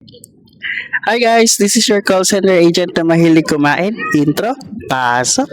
Hi guys, this is your call center agent na mahilig kumain. Intro, pasok.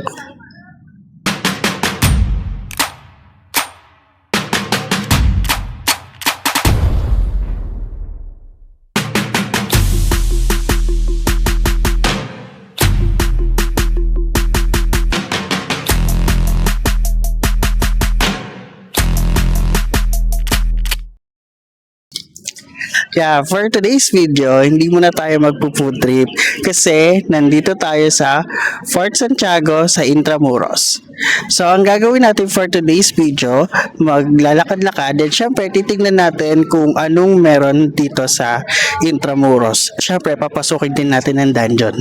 Yeah, for today's video, hindi muna tayo magpo-food trip kasi nandito tayo sa Fort Santiago sa Intramuros. So, ang gagawin natin for today's video, maglalakad-lakad and syempre titingnan natin kung anong meron dito sa Intramuros. Syempre, papasukin din natin ang dungeon.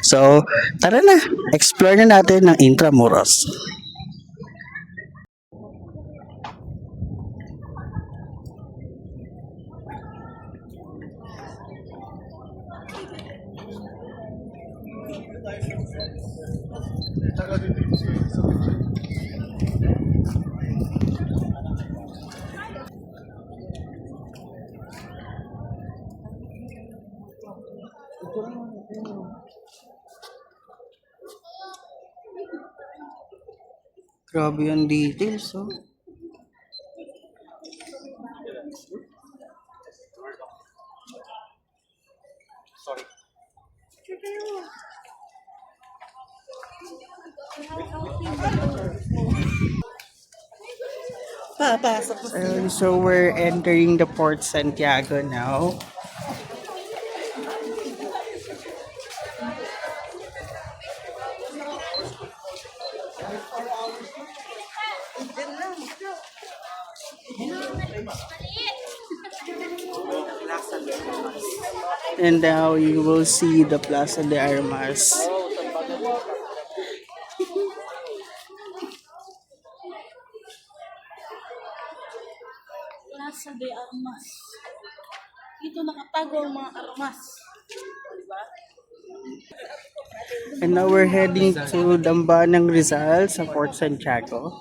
So, tara na, explore na natin ng Intramuros. Grabe yung details, oh. So we're entering the Port Santiago now. And now you will see the Plaza de Armas. Plaza de Armas. Dito nakatago ang mga armas. Diba? And now we're heading to Dambanang Rizal sa Port Santiago.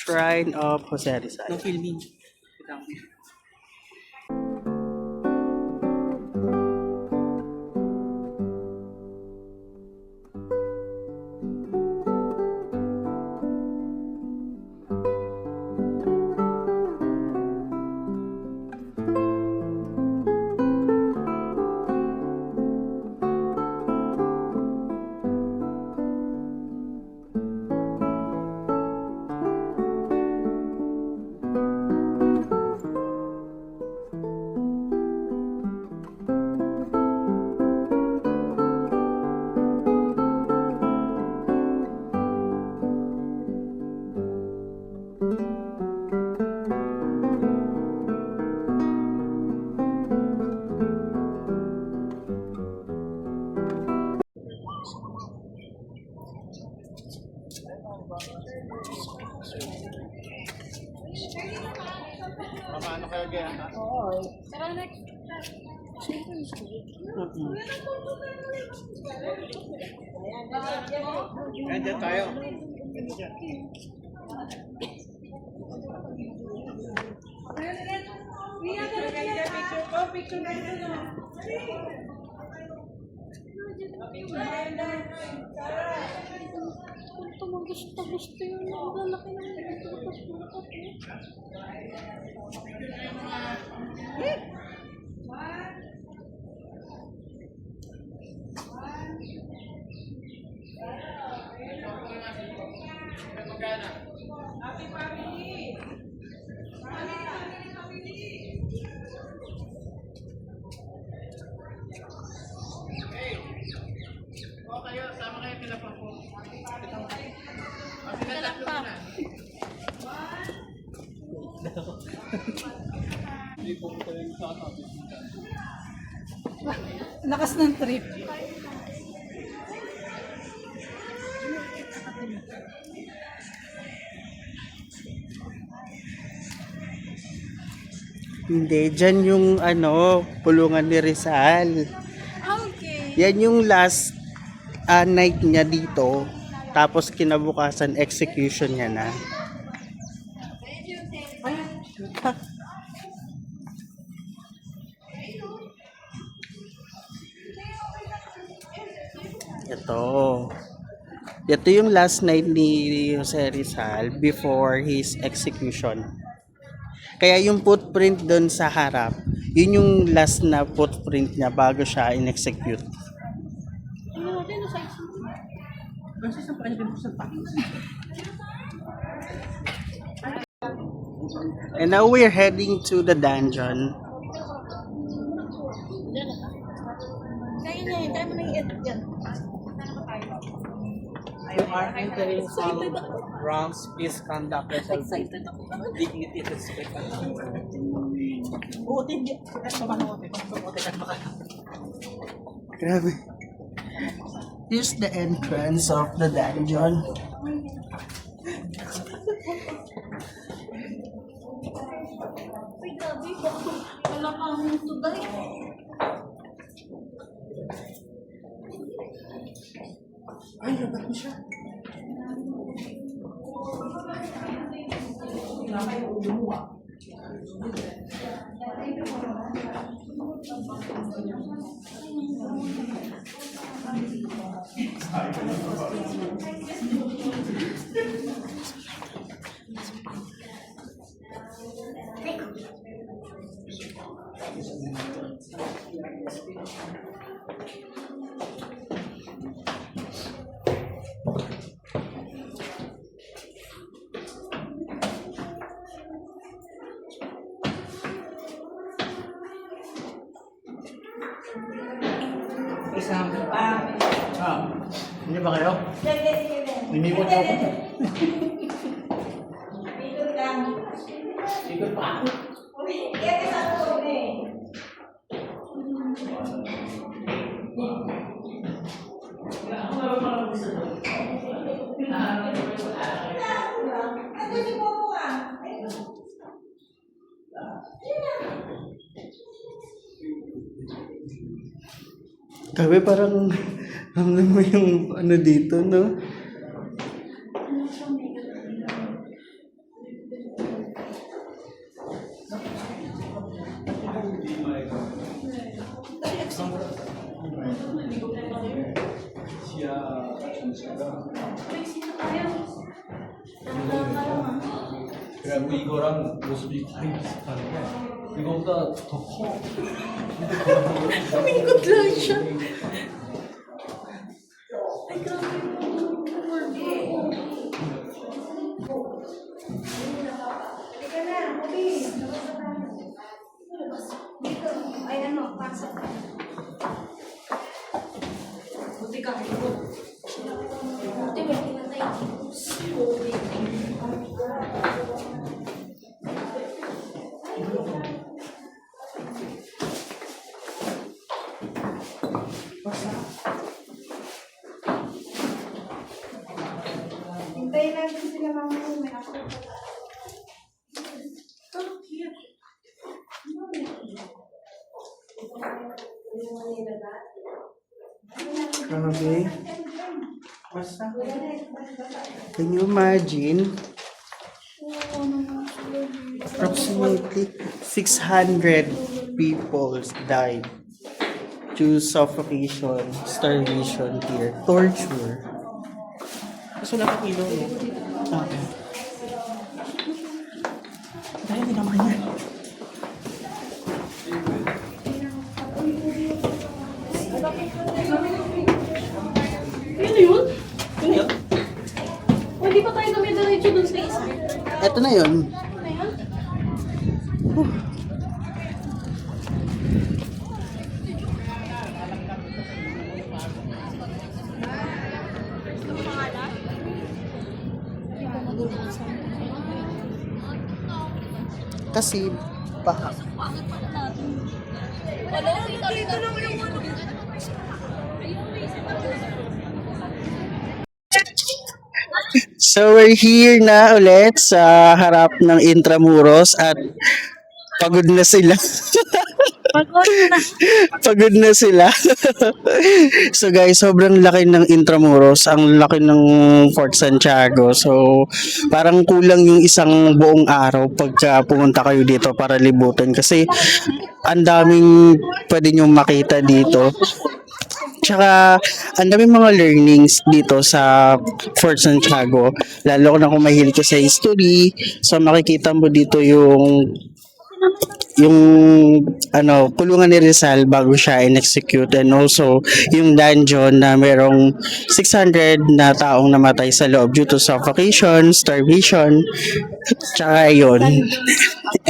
Shrine of Jose Rizal. No filming. Paano kayo kaya? Tara next. Nandiyan tayo. Gusto yun. Ang laki ng lakas ng trip. Hindi, dyan yung pulungan ni Rizal. Okay. Yan yung last night niya dito. Tapos kinabukasan execution niya na. Ito. Ito yung last night ni Jose Rizal before his execution. Kaya yung footprint doon sa harap, yun yung last na footprint niya bago siya in-execute. Ano natin sa isa? Kasi sa pwede po sa pakis. And now we're heading to the dungeon. Kaya niya yun, kaya mo na i-edit yan. You are entering some Bronx Peace Conduct Excited ako. Dignity Respect. Buti hindi. Pamanuote. Grabe. Here's the entrance of the dungeon. Ay, gabi. Wala kang tugay. Ay, labat mo siya. Isang hindi ba kayo? Nimimot ako. Ikot pa. Grabe, parang ramdam mo yung ano dito, no? 그리고 이거랑 모습이 거의 비슷한데 이거보다 더 커. Umingkot lang siya. Ay, grabe mo. Ay, ano, pasok. Buti ka. Buti may pinatay. Hintayin natin sila mamaya. May ako. Grabe. Can you imagine? Approximately 600 people died due to suffocation, starvation here, torture. Kaso wala kang ilaw, no? Okay. Dahil hindi naman yan. Ano yun? Ano yun? O, hindi pa tayo dumidiretso dun sa isa. Ito na yun. Ano yan? Kasi, baka. So we're here na ulit sa harap ng Intramuros at pagod na sila. Pagod na sila. So guys, sobrang laki ng Intramuros, ang laki ng Fort Santiago. So parang kulang yung isang buong araw pagka pumunta kayo dito para libutan kasi ang daming pwede nyo makita dito. Tsaka, ang daming mga learnings dito sa Fort Santiago. Lalo ko na kung mahilig ka sa history. So, makikita mo dito yung kulungan ni Rizal bago siya in-execute, and also yung dungeon na merong 600 na taong namatay sa loob due to suffocation, starvation, tsaka ayun.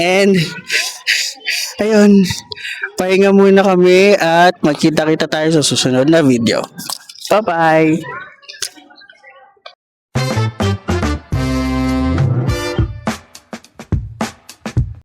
And ayun, pahinga muna kami at magkita-kita tayo sa susunod na video. Bye-bye!